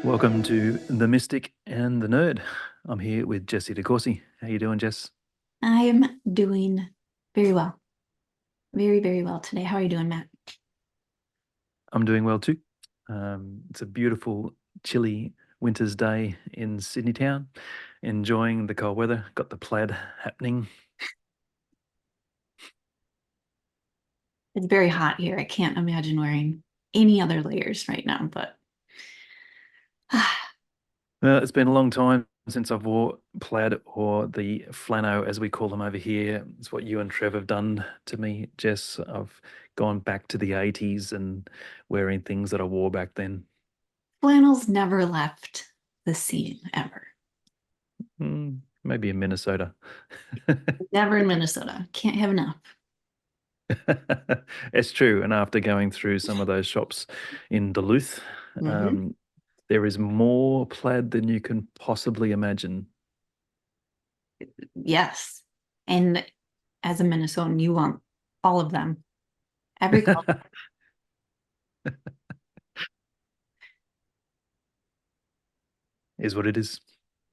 Welcome to The Mystic and the Nerd. I'm here with Jessie DeCorsey. How you doing, Jess? I'm doing very well. Very, very well today. How are you doing, Matt? I'm doing well too. It's a beautiful, chilly winter's day in Sydney town. Enjoying the cold weather. Got the plaid happening. It's very hot here. I can't imagine wearing any other layers right now, but Well, it's been a long time since I've wore plaid or the flannel, as we call them over here. It's what you and Trev have done to me, Jess. I've gone back to the 80s and wearing things that I wore back then. flannels never left the scene ever. Maybe in Minnesota. Never in Minnesota. Can't have enough. It's true. And after going through some of those shops in Duluth, Mhm. um, there is more plaid than you can possibly imagine. Yes. And as a Minnesotan, you want all of them. Every color. Is what it is.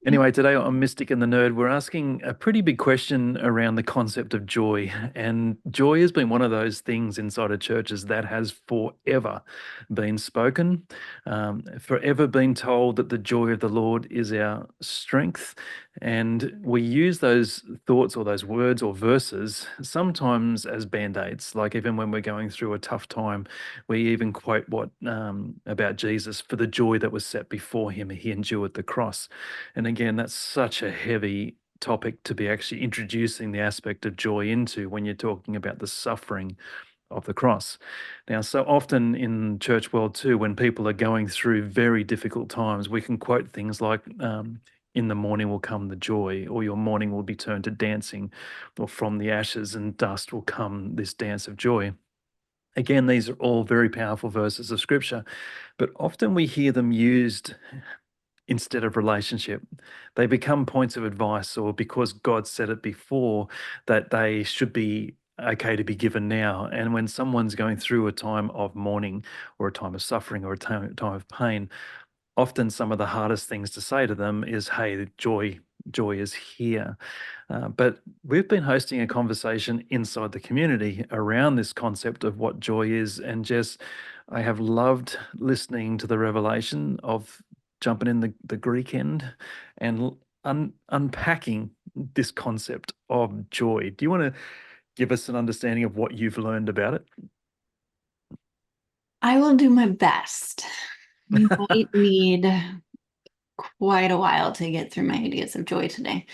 Anyway, today on Mystic and the Nerd, we're asking a pretty big question around the concept of joy. And joy has been one of those things inside of churches that has forever been spoken, forever been told that the joy of the Lord is our strength. And we use those thoughts or those words or verses sometimes as band-aids, like even when we're going through a tough time, we even quote what about Jesus, for the joy that was set before him, he endured the cross. And again, that's such a heavy topic to be actually introducing the aspect of joy into when you're talking about the suffering of the cross. Now, so often in church world too, when people are going through very difficult times, we can quote things like, in the morning will come the joy, or your morning will be turned to dancing, or from the ashes and dust will come this dance of joy. Again, these are all very powerful verses of scripture, but often we hear them used instead of relationship. They become points of advice, or because God said it before, that they should be okay to be given now. And when someone's going through a time of mourning or a time of suffering or a time of pain, often some of the hardest things to say to them is, hey, the joy is here. But we've been hosting a conversation inside the community around this concept of what joy is. And Jess, I have loved listening to the revelation of jumping in the Greek end and unpacking this concept of joy. Do you want to give us an understanding of what you've learned about it? I will do my best. We might need quite a while to get through my ideas of joy today.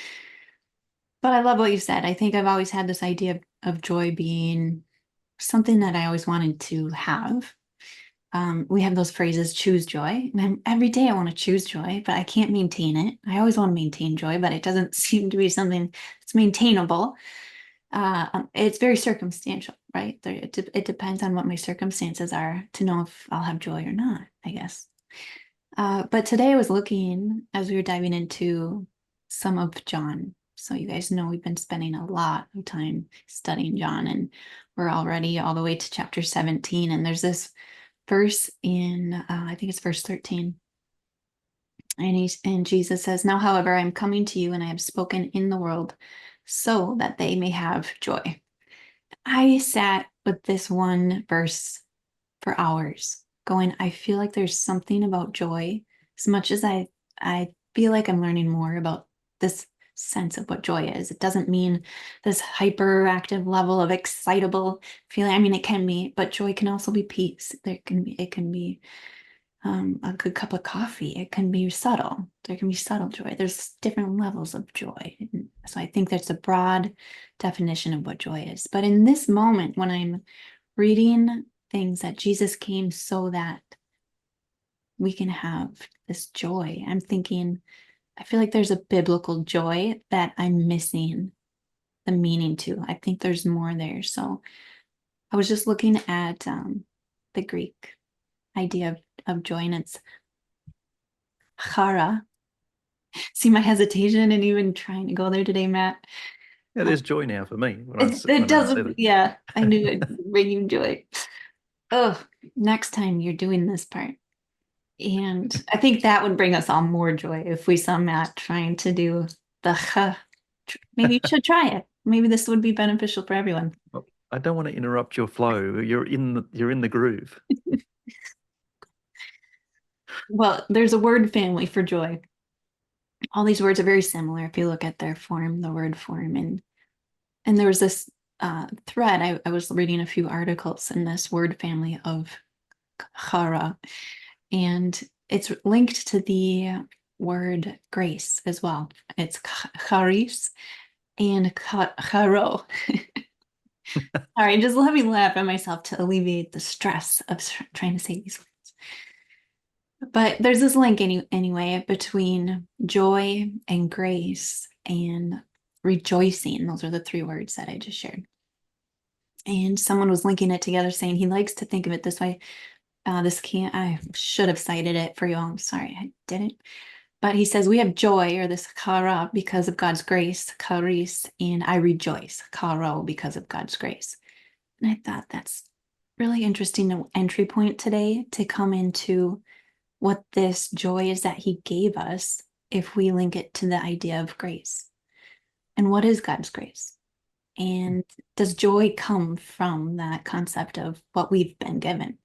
But I love what you said. I think I've always had this idea of joy being something that I always wanted to have. We have those phrases, choose joy. And every day I want to choose joy, but I can't maintain it. I always want to maintain joy, but it doesn't seem to be something that's maintainable. It's very circumstantial, right? It depends on what my circumstances are to know if I'll have joy or not, I guess. But today I was looking as we were diving into some of John. So you guys know we've been spending a lot of time studying John, and we're already all the way to chapter 17. And there's this verse in, I think it's verse 13. And Jesus says, now, however, I'm coming to you and I have spoken in the world so that they may have joy. I sat with this one verse for hours going, I feel like there's something about joy. As much as I feel like I'm learning more about this sense of what joy is. It doesn't mean this hyperactive level of excitable feeling. I mean, it can be, but joy can also be peace. It can be a good cup of coffee. It can be subtle. There can be subtle joy. There's different levels of joy. So I think that's a broad definition of what joy is. But in this moment, when I'm reading things that Jesus came so that we can have this joy, I'm thinking, I feel like there's a biblical joy that I'm missing the meaning to. I think there's more there. So I was just looking at the Greek idea of joy, and it's chara. See my hesitation and even trying to go there today, Matt. Yeah, there's joy now for me It when I say that. doesn't, yeah, I knew it would bring you joy. Oh, next time you're doing this part. And I think that would bring us all more joy if we saw Matt trying to do the maybe you should try it. Maybe this would be beneficial for everyone. Well, I don't want to interrupt your flow. You're in the groove. Well, there's a word family for joy. All these words are very similar if you look at their form, the word form. And there was this thread. I was reading a few articles in this word family of chara, and it's linked to the word grace as well. It's charis and charo. All right, just let me laugh at myself to alleviate the stress of trying to say these words. But there's this link anyway between joy and grace and rejoicing. Those are the three words that I just shared. And someone was linking it together saying he likes to think of it this way. I should have cited it for you all. I'm sorry, I didn't. But he says we have joy, or this kara, because of God's grace, charis, and I rejoice, karo, because of God's grace. And I thought that's really interesting entry point today to come into what this joy is that he gave us if we link it to the idea of grace. And what is God's grace? And does joy come from that concept of what we've been given?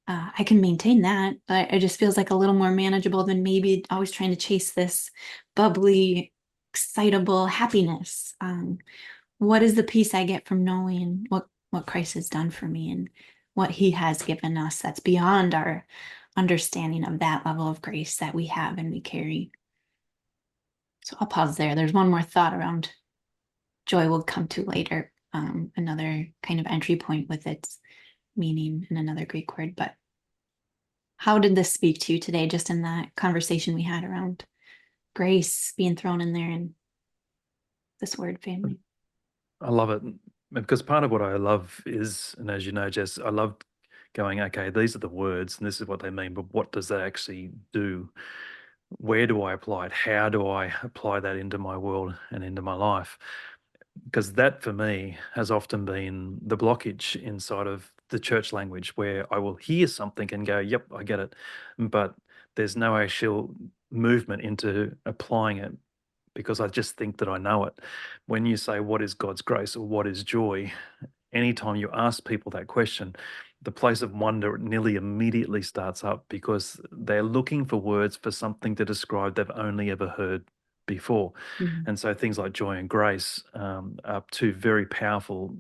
I can maintain that, but it just feels like a little more manageable than maybe always trying to chase this bubbly, excitable happiness. What is the peace I get from knowing what Christ has done for me and what he has given us that's beyond our understanding of that level of grace that we have and we carry? So I'll pause there. There's one more thought around joy we'll come to later, another kind of entry point with its meaning in another Greek word. But how did this speak to you today, just in that conversation we had around grace being thrown in there and this word family? I love it because part of what I love is, and as you know, Jess, I love going, okay, these are the words and this is what they mean, but what does that actually do? Where do I apply it? How do I apply that into my world and into my life? Because that for me has often been the blockage inside of the church language where I will hear something and go, yep, I get it. But there's no actual movement into applying it because I just think that I know it. When you say, what is God's grace or what is joy? Anytime you ask people that question, the place of wonder nearly immediately starts up because they're looking for words for something to describe they've only ever heard before. Mhm. And so things like joy and grace are two very powerful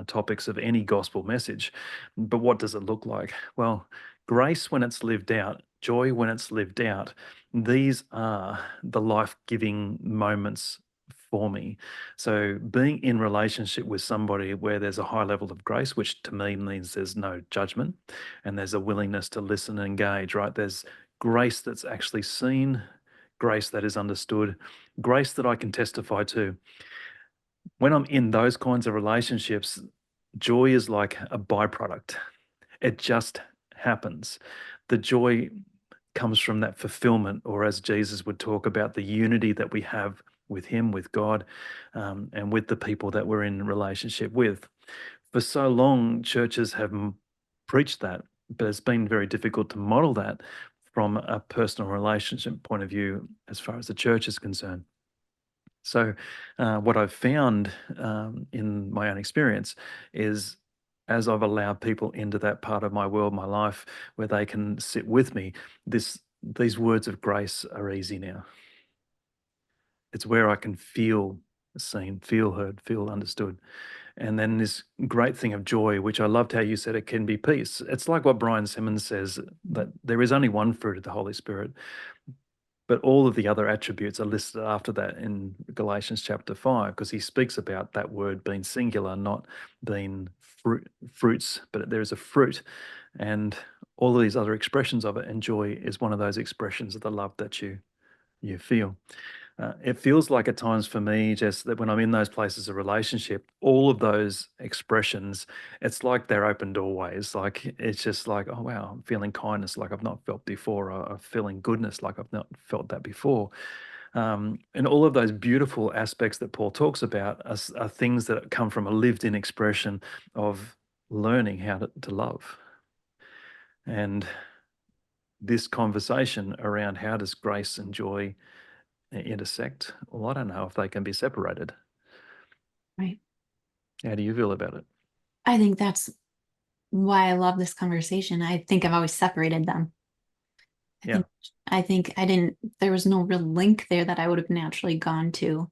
topics of any gospel message. But what does it look like? Well, grace when it's lived out, joy when it's lived out, these are the life-giving moments for me. So being in relationship with somebody where there's a high level of grace, which to me means there's no judgment and there's a willingness to listen and engage, right? There's grace that's actually seen, grace that is understood, grace that I can testify to. When I'm in those kinds of relationships, joy is like a byproduct. It just happens. The joy comes from that fulfillment, or as Jesus would talk about, the unity that we have with Him, with God, and with the people that we're in relationship with. For so long, churches have preached that, but it's been very difficult to model that from a personal relationship point of view as far as the church is concerned. So, what I've found in my own experience is as I've allowed people into that part of my world, my life, where they can sit with me, these words of grace are easy now. It's where I can feel seen, feel heard, feel understood. And then this great thing of joy, which I loved how you said it can be peace. It's like what Brian Simmons says, that there is only one fruit of the Holy Spirit, but all of the other attributes are listed after that in Galatians chapter 5, because he speaks about that word being singular, not being fruits, but there is a fruit and all of these other expressions of it. And joy is one of those expressions of the love that you feel. It feels like at times for me, just that when I'm in those places of relationship, all of those expressions, it's like they're open doorways. Like it's just like, oh wow, I'm feeling kindness like I've not felt before, or I'm feeling goodness like I've not felt that before. And all of those beautiful aspects that Paul talks about are things that come from a lived-in expression of learning how to love. And this conversation around how does grace and joy intersect, well, I don't know if they can be separated. Right. How do you feel about it? I think that's why I love this conversation. I think I've always separated them. I Yeah. think I think I didn't there was no real link there that I would have naturally gone to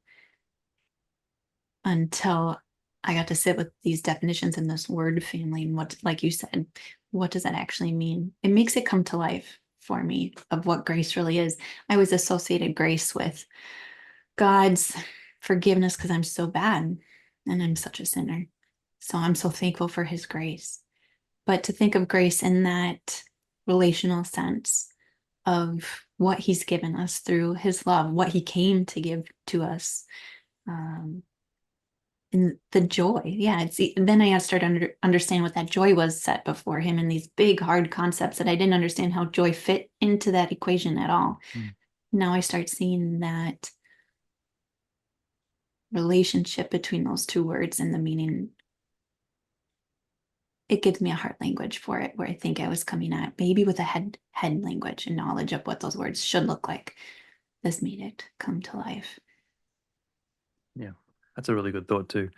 until I got to sit with these definitions in this word family and what, like you said, what does that actually mean? It makes it come to life for me of what grace really is. I was associated grace with God's forgiveness because I'm so bad and I'm such a sinner. So I'm so thankful for his grace. But to think of grace in that relational sense of what he's given us through his love, what he came to give to us, um, and the joy. Yeah, it's then I started to understand what that joy was set before him and these big hard concepts that I didn't understand how joy fit into that equation at all. Mm. Now I start seeing that relationship between those two words and the meaning. It gives me a heart language for it, where I think I was coming at maybe with a head language and knowledge of what those words should look like. This made it come to life. Yeah. That's a really good thought too.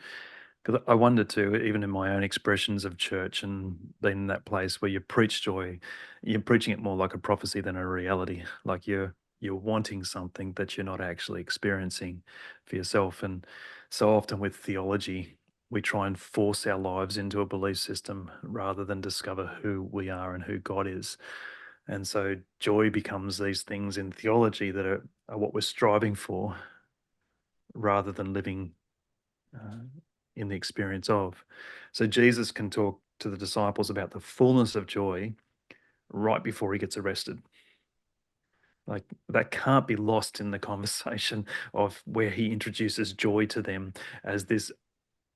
Because I wonder too, even in my own expressions of church and being in that place where you preach joy, you're preaching it more like a prophecy than a reality. Like you're wanting something that you're not actually experiencing for yourself. And so often with theology, we try and force our lives into a belief system rather than discover who we are and who God is. And so joy becomes these things in theology that are what we're striving for rather than living uh, in the experience of. So Jesus can talk to the disciples about the fullness of joy right before he gets arrested. Like that can't be lost in the conversation of where he introduces joy to them as this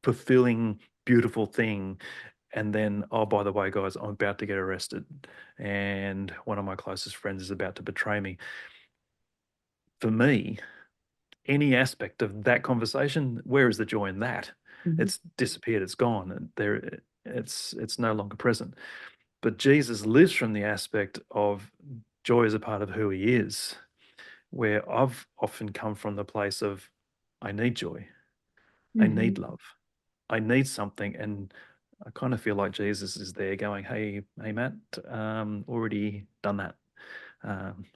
fulfilling, beautiful thing. And then, oh, by the way, guys, I'm about to get arrested. And one of my closest friends is about to betray me. For me, any aspect of that conversation, where is the joy in that? Mhm. It's disappeared, it's gone, and there it's no longer present. But Jesus lives from the aspect of joy as a part of who he is, where I've often come from the place of I need joy, I need Mhm. love, I need something, and I kind of feel like Jesus is there going, hey, Matt, already done that.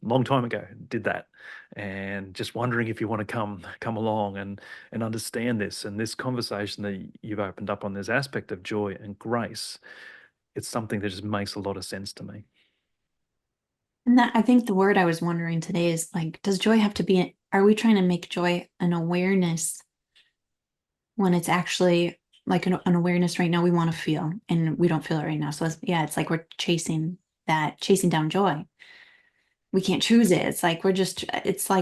Long time ago, did that, and just wondering if you want to come along and understand this and this conversation that you've opened up on this aspect of joy and grace. It's something that just makes a lot of sense to me. And that I think the word I was wondering today is like, does joy have to be, are we trying to make joy an awareness when it's actually like an awareness right now we want to feel and we don't feel it right now? So yeah, it's like we're chasing down joy. We can't choose it. It's like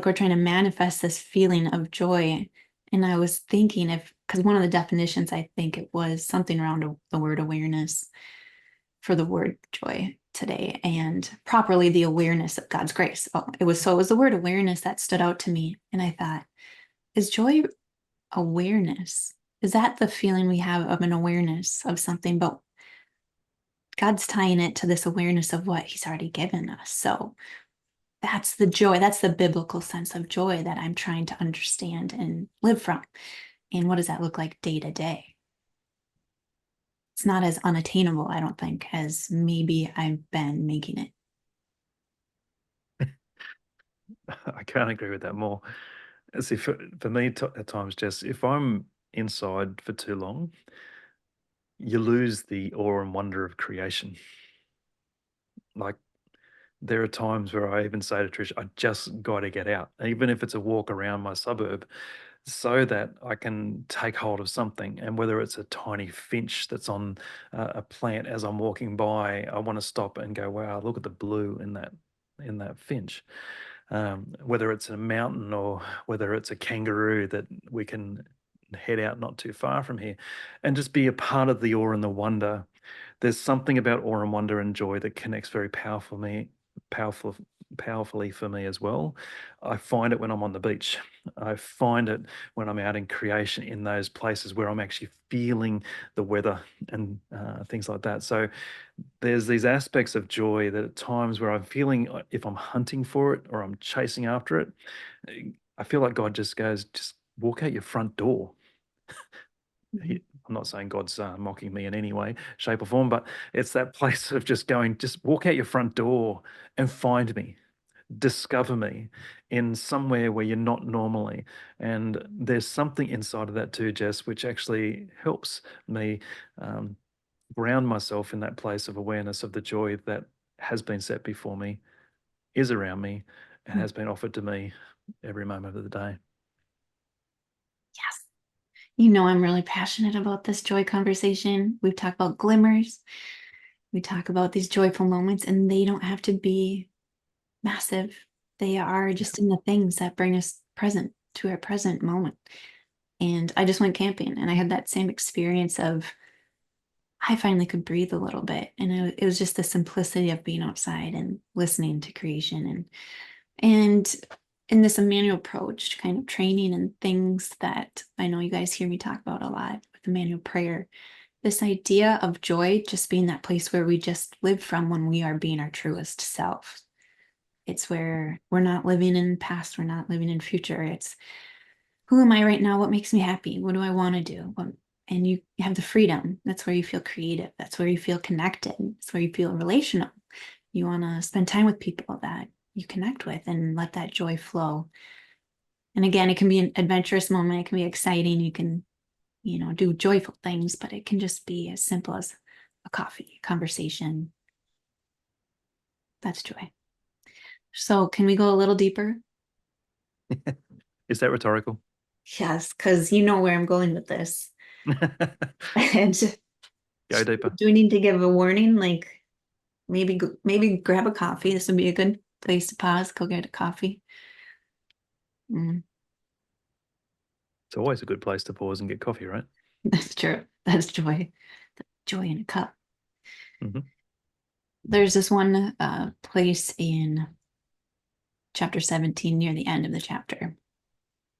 we're trying to manifest this feeling of joy. And I was thinking if, because one of the definitions, I think it was something around the word awareness for the word joy today and properly the awareness of God's grace. Oh, it was the word awareness that stood out to me. And I thought, is joy awareness? Is that the feeling we have of an awareness of something? But God's tying it to this awareness of what he's already given us. So that's the joy. That's the biblical sense of joy that I'm trying to understand and live from. And what does that look like day to day? It's not as unattainable, I don't think, as maybe I've been making it. I can't agree with that more. See, for me, at times, Jess, if I'm inside for too long, you lose the awe and wonder of creation. Like there are times where I even say to Trish, I just got to get out, even if it's a walk around my suburb, so that I can take hold of something. And whether it's a tiny finch that's on a plant as I'm walking by, I want to stop and go, wow, look at the blue in that finch. Whether it's a mountain or whether it's a kangaroo that we can head out not too far from here and just be a part of the awe and the wonder. There's something about awe and wonder and joy that connects very powerful powerfully for me as well. I find it when I'm on the beach. I find it when I'm out in creation in those places where I'm actually feeling the weather and things like that. So there's these aspects of joy that at times where I'm feeling if I'm hunting for it or I'm chasing after it, I feel like God just goes, just walk out your front door. I'm not saying God's mocking me in any way, shape, or form, but it's that place of just going, just walk out your front door and find me, discover me in somewhere where you're not normally. And there's something inside of that too, Jess, which actually helps me um, ground myself in that place of awareness of the joy that has been set before me, is around me, and has been offered to me every moment of the day. Yes. You know, I'm really passionate about this joy conversation. We've talked about glimmers. We talk about these joyful moments, and they don't have to be massive. They are just in the things that bring us present to our present moment. And I just went camping and I had that same experience of I finally could breathe a little bit. And it was just the simplicity of being outside and listening to creation and in this Emmanuel approach, kind of training and things that I know you guys hear me talk about a lot with Emmanuel prayer. This idea of joy just being that place where we just live from when we are being our truest self. It's where we're not living in past, we're not living in future. It's who am I right now? What makes me happy? What do I want to do? And you have the freedom. That's where you feel creative. That's where you feel connected. That's where you feel relational. You want to spend time with people that you connect with and let that joy flow. And again, it can be an adventurous moment. It can be exciting. You can, do joyful things, but it can just be as simple as a coffee, a conversation. That's joy. So can we go a little deeper? Is that rhetorical? Yes, because you know where I'm going with this. And Go deeper. do we need to give a warning? Like maybe grab a coffee. This would be a good place to pause. Go get a coffee. It's always a good place to pause and get coffee, right? That's true. That's joy. Joy in a cup. Mm-hmm. There's this one place in chapter 17 near the end of the chapter.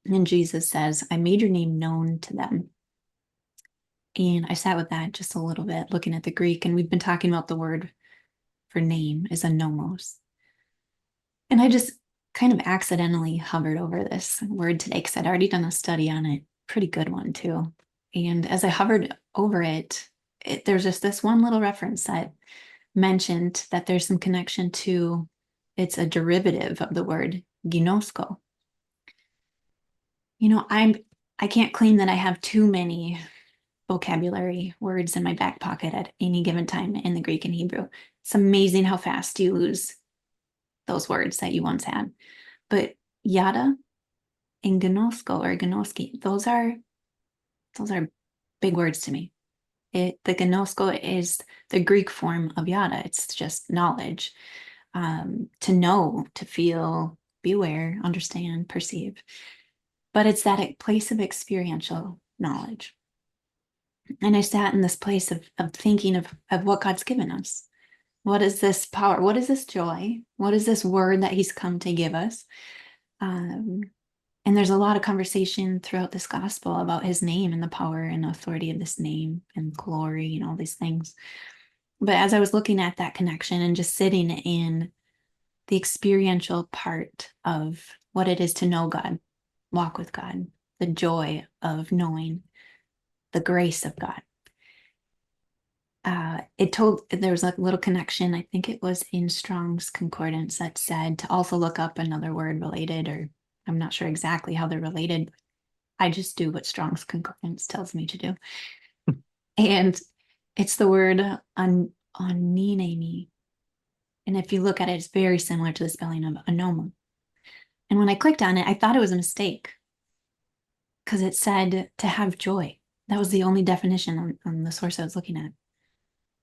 And Jesus says, I made your name known to them. And I sat with that just a little bit, looking at the Greek. And we've been talking about the word for name is a nomos. And I just kind of accidentally hovered over this word today because I'd already done a study on it. Pretty good one, too. And as I hovered over it, there's just this one little reference that mentioned that there's some connection to it's a derivative of the word ginosko. I can't claim that I have too many vocabulary words in my back pocket at any given time in the Greek and Hebrew. It's amazing how fast you lose those words that you once had. But yada and gnosko or gnoski, those are big words to me. The gnosko is the Greek form of yada. It's just knowledge, to know, to feel, be aware, understand, perceive. But it's that place of experiential knowledge. And I sat in this place of thinking of what God's given us. What is this power? What is this joy? What is this word that he's come to give us? And there's a lot of conversation throughout this gospel about his name and the power and authority of this name and glory and all these things. But as I was looking at that connection and just sitting in the experiential part of what it is to know God, walk with God, the joy of knowing the grace of God. There was a little connection. I think it was in Strong's Concordance that said to also look up another word related, or I'm not sure exactly how they're related. I just do what Strong's Concordance tells me to do. And it's the word oninemi. And if you look at it, it's very similar to the spelling of anoma. And when I clicked on it, I thought it was a mistake because it said to have joy. That was the only definition on the source I was looking at.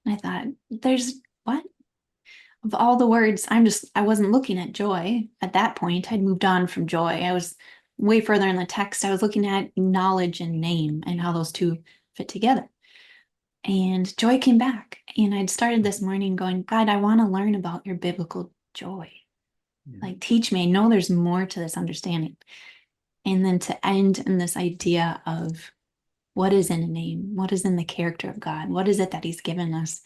And I thought, there's what? Of all the words, I wasn't looking at joy at that point. I'd moved on from joy. I was way further in the text. I was looking at knowledge and name and how those two fit together. And joy came back. And I'd started this morning going, God, I want to learn about your biblical joy. Yeah. Like, teach me. I know there's more to this understanding. And then to end in this idea of what is in a name, what is in the character of God, what is it that He's given us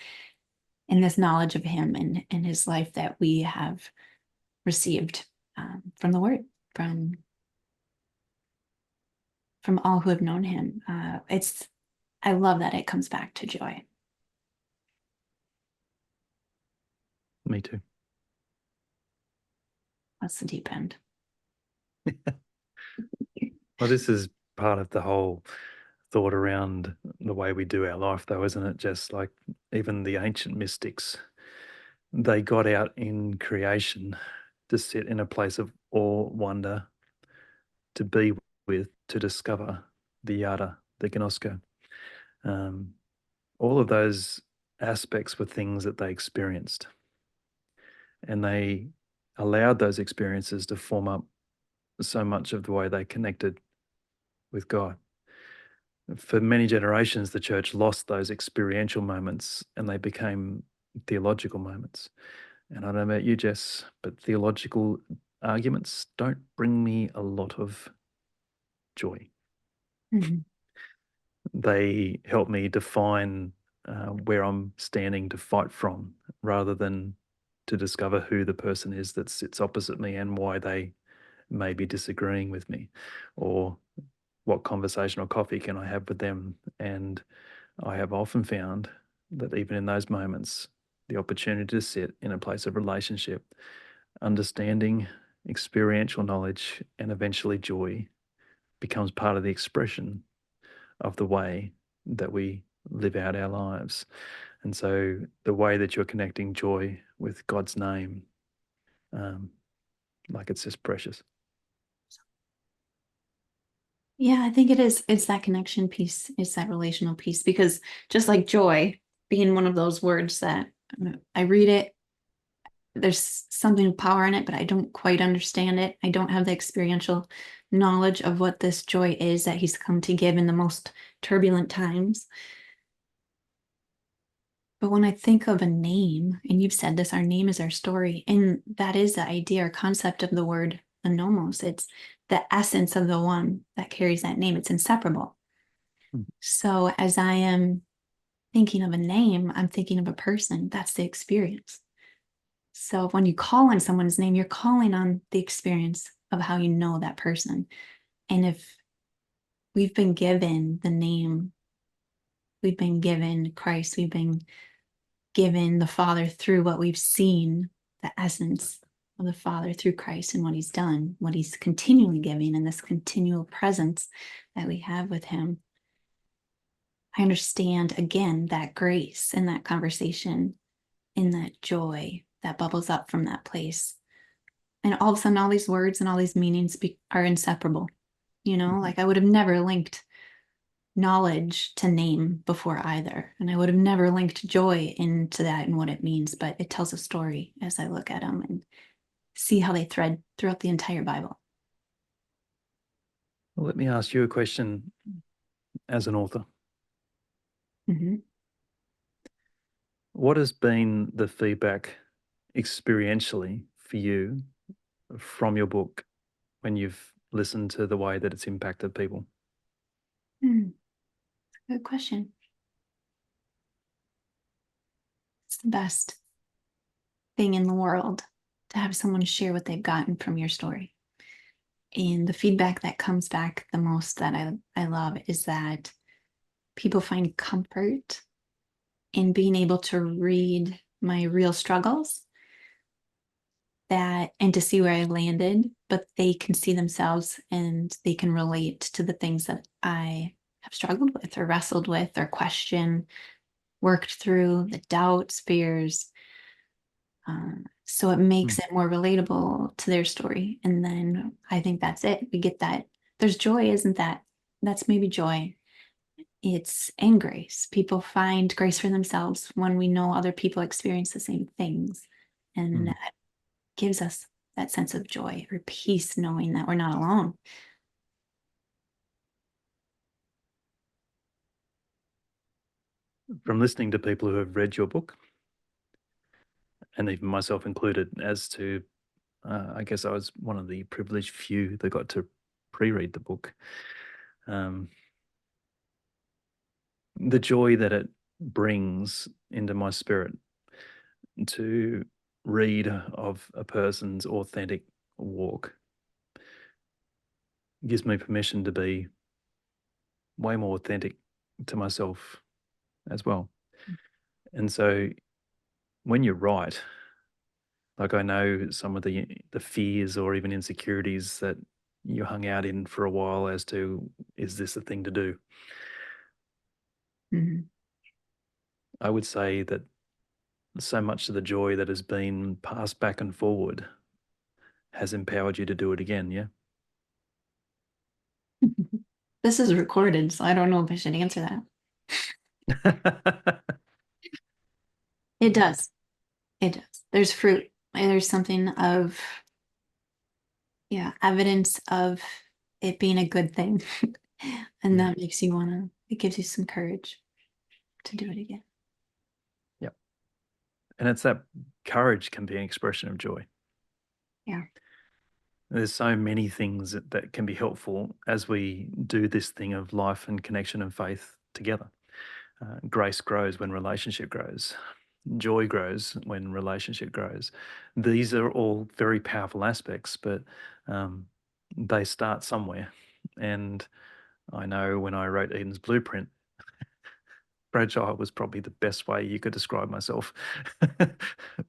in this knowledge of Him and His life that we have received from the Word, from all who have known Him. I love that it comes back to joy. Me too. That's the deep end. Well, this is part of the whole thought around the way we do our life, though, isn't it? Just like even the ancient mystics, they got out in creation to sit in a place of awe, wonder, to be with, to discover the yada, the gnosko. Um, all of those aspects were things that they experienced, and they allowed those experiences to form up so much of the way they connected with God. For many generations, the church lost those experiential moments and they became theological moments. And I don't know about you, Jess, but theological arguments don't bring me a lot of joy. Mhm. They help me define where I'm standing to fight from rather than to discover who the person is that sits opposite me and why they may be disagreeing with me, or what conversation or coffee can I have with them. And I have often found that even in those moments, the opportunity to sit in a place of relationship, understanding, experiential knowledge, and eventually joy becomes part of the expression of the way that we live out our lives. And so the way that you're connecting joy with God's name, um, like it's just precious. Yeah, I think it is. It's that connection piece. It's that relational piece. Because just like joy being one of those words that I read it, there's something power in it, but I don't quite understand it. I don't have the experiential knowledge of what this joy is that He's come to give in the most turbulent times. But when I think of a name, and you've said this, our name is our story. And that is the idea or concept of the word anomos. It's the essence of the one that carries that name. It's inseparable. Mm. So as I am thinking of a name, I'm thinking of a person. That's the experience. So when you call on someone's name, you're calling on the experience of how you know that person. And if we've been given the name, we've been given Christ, we've been given the Father through what we've seen, the essence of the Father through Christ and what He's done, what He's continually giving, and this continual presence that we have with Him. I understand again that grace in that conversation, in that joy that bubbles up from that place. And all of a sudden, all these words and all these meanings are inseparable. Like I would have never linked knowledge to name before either. And I would have never linked joy into that and what it means, but it tells a story as I look at them and see how they thread throughout the entire Bible. Well, let me ask you a question as an author. Mm-hmm. What has been the feedback experientially for you from your book when you've listened to the way that it's impacted people? Good question. It's the best thing in the world to have someone share what they've gotten from your story. And the feedback that comes back the most that I love is that people find comfort in being able to read my real struggles and to see where I landed, but they can see themselves and they can relate to the things that I have struggled with or wrestled with or questioned, worked through, the doubts, fears. So it makes it more relatable to their story. And then I think that's it. We get that. There's joy, isn't that? That's maybe joy. It's and grace. People find grace for themselves when we know other people experience the same things. And that gives us that sense of joy or peace, knowing that we're not alone. From listening to people who have read your book, and even myself included, as to I guess I was one of the privileged few that got to pre-read the book. The joy that it brings into my spirit to read of a person's authentic walk gives me permission to be way more authentic to myself as well. And so when you write, like I know some of the fears or even insecurities that you hung out in for a while as to, is this a thing to do? Mhm. I would say that so much of the joy that has been passed back and forward has empowered you to do it again, yeah? This is recorded, so I don't know if I should answer that. It does. It does. There's fruit. There's something of, yeah, evidence of it being a good thing. And Yeah. that makes you wanna, it gives you some courage to do it again. Yep. And it's that courage can be an expression of joy. Yeah. There's so many things that can be helpful as we do this thing of life and connection and faith together. Grace grows when relationship grows. Joy grows when relationship grows. These are all very powerful aspects, but they start somewhere. And I know when I wrote Eden's Blueprint, fragile was probably the best way you could describe myself.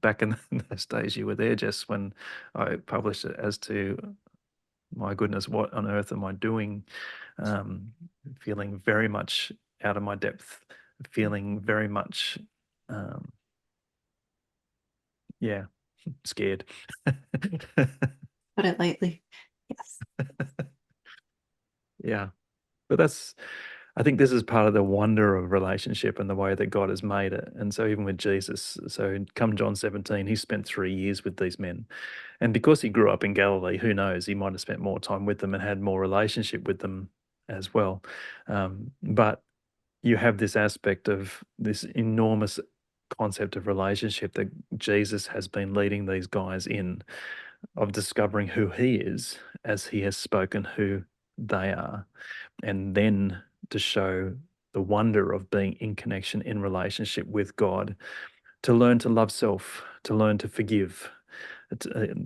Back in those days you were there, Jess, when I published it, as to, my goodness, what on earth am I doing? Feeling very much out of my depth, feeling very much, yeah, scared. Put it lightly. Yes. Yeah. But I think this is part of the wonder of relationship and the way that God has made it. And so even with Jesus, so come John 17, he spent 3 years with these men. And because he grew up in Galilee, who knows, he might have spent more time with them and had more relationship with them as well. But you have this aspect of this enormous concept of relationship that Jesus has been leading these guys in, of discovering who he is as he has spoken who they are, and then to show the wonder of being in connection, in relationship with God, to learn to love self, to learn to forgive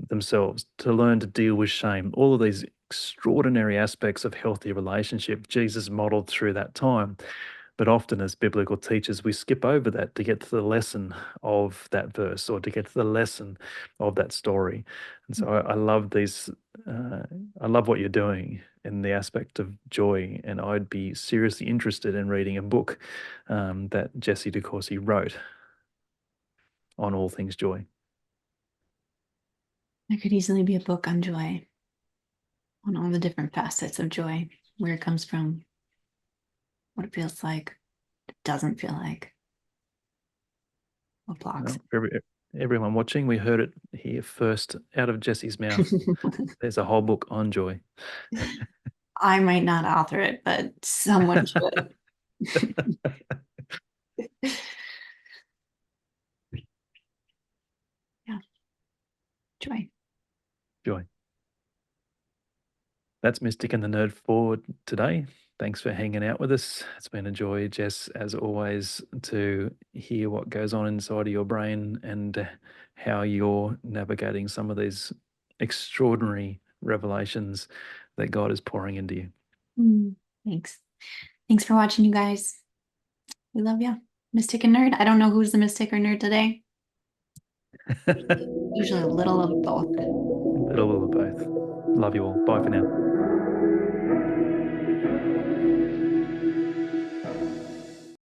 themselves, to learn to deal with shame. All of these extraordinary aspects of healthy relationship Jesus modeled through that time. But often, as biblical teachers, we skip over that to get to the lesson of that verse or to get to the lesson of that story. And so I love these, I love what you're doing in the aspect of joy. And I'd be seriously interested in reading a book that Jessie DeCorsey wrote on all things joy. There could easily be a book on joy, on all the different facets of joy, where it comes from, what it feels like, what it doesn't feel like, what blocks Well, everyone watching, we heard it here first out of Jessie's mouth. it. There's a whole book on joy. I might not author it, but someone should. Yeah, joy. Joy. That's Mystic and the Nerd for today. Thanks for hanging out with us. It's been a joy, Jess, as always, to hear what goes on inside of your brain and how you're navigating some of these extraordinary revelations that God is pouring into you. Thanks. Thanks for watching, you guys. We love you. Mystic and nerd. I don't know who's the mystic or nerd today. Usually a little of both. Little of both. Love you all. Bye for now.